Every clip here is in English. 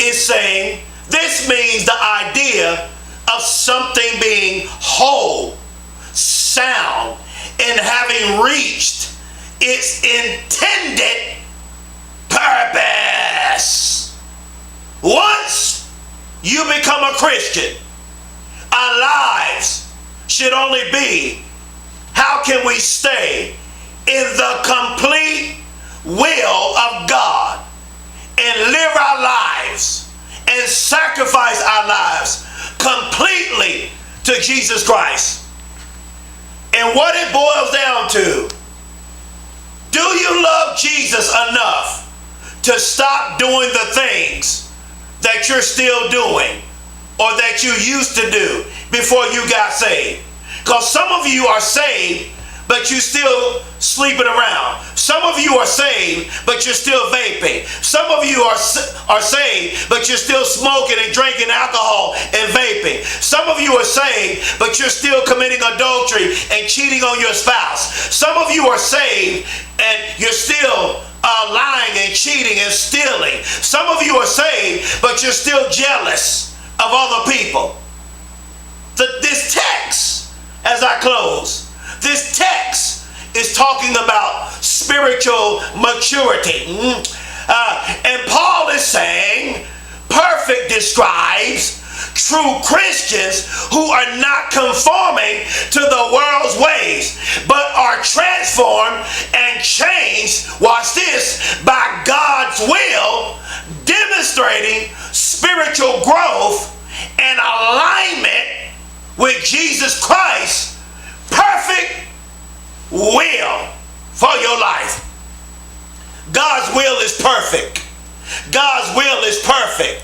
is saying this means the idea of something being whole, sound, and having reached its intended purpose. Once you become a Christian, our lives should only be, how can we stay in the complete will of God and live our lives and sacrifice our lives completely to Jesus Christ. And what it boils down to, do you love Jesus enough to stop doing the things that you're still doing or that you used to do before you got saved? Because some of you are saved, but you still sleeping around. Some of you are saved, but you're still vaping. Some of you are saved, but you're still smoking and drinking alcohol and vaping. Some of you are saved, but you're still committing adultery and cheating on your spouse. Some of you are saved and you're still lying and cheating and stealing. Some of you are saved, but you're still jealous of other people. This text, as I close, this text is talking about spiritual maturity. And Paul is saying perfect describes true Christians who are not conforming to the world's ways, but are transformed and changed, watch this, by God's will, demonstrating spiritual growth and alignment with Jesus Christ. Perfect will for your life. God's will is perfect. God's will is perfect.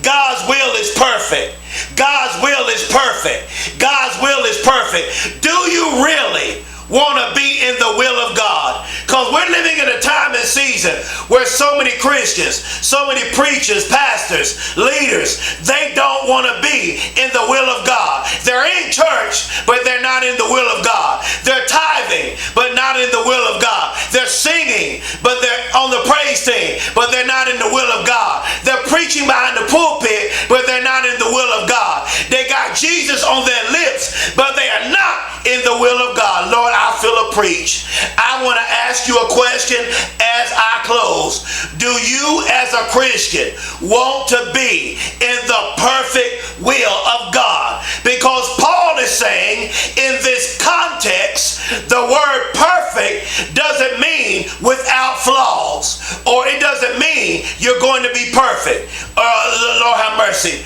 God's will is perfect. God's will is perfect. God's will is perfect. Do you really want to be in the will of God? Because we're living in a time and season where so many Christians, so many preachers, pastors, leaders, they don't want to be in the will of God. They're in church, but they're not in the will of God. They're tithing, but not in the will of God. They're singing, but they're on the praise team, but they're not in the will of God. They're preaching behind the pulpit, but they're not in the will of God. They got Jesus on their lips, but they are not in the will of God. Lord, I feel a preach. I want to ask you a question as I close. Do you as a Christian want to be in the perfect will of God? Because Paul is saying in this context, the word perfect doesn't mean without flaws, or it doesn't mean you're going to be perfect. Lord have mercy.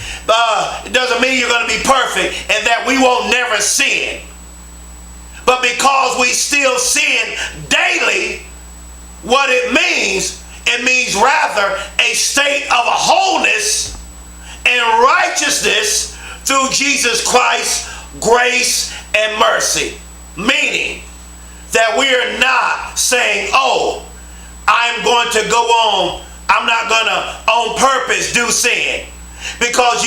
It doesn't mean you're going to be perfect and that we won't never sin. But because we still sin daily, what it means rather a state of wholeness and righteousness through Jesus Christ's grace and mercy. Meaning that we are not saying, oh, I'm going to go on, I'm not going to on purpose do sin. Because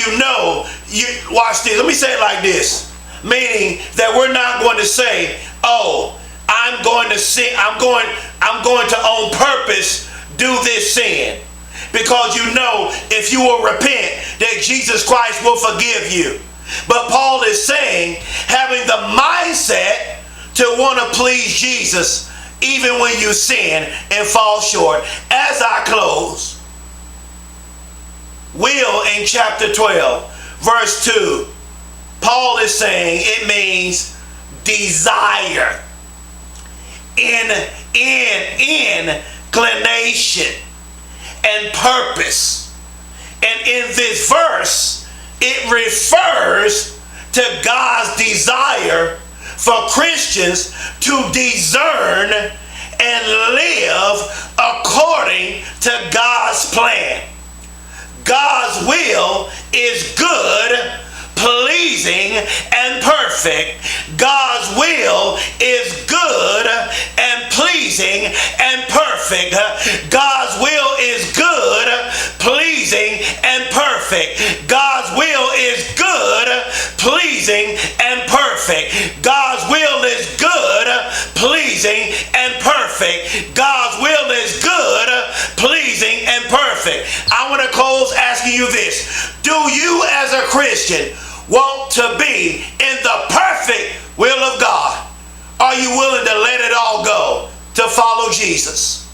watch this, let me say it like this. Meaning that we're not going to say, oh, I'm going to sin, I'm going to on purpose do this sin. Because if you will repent, that Jesus Christ will forgive you. But Paul is saying, having the mindset to want to please Jesus even when you sin and fall short. As I close, will in chapter 12, verse 2, Paul is saying it means desire, inclination, and purpose. And in this verse, it refers to God's desire for Christians to discern and live according to God's plan. God's will is good, pleasing, and perfect. God's will is good and pleasing and perfect. God's will is good, pleasing, and perfect. God's will is good, pleasing, and perfect. God's will is good, pleasing, and perfect. God's will is good, pleasing, and perfect. I want to close as asking you this. Do you as a Christian want to be in the perfect will of God? Are you willing to let it all go to follow Jesus?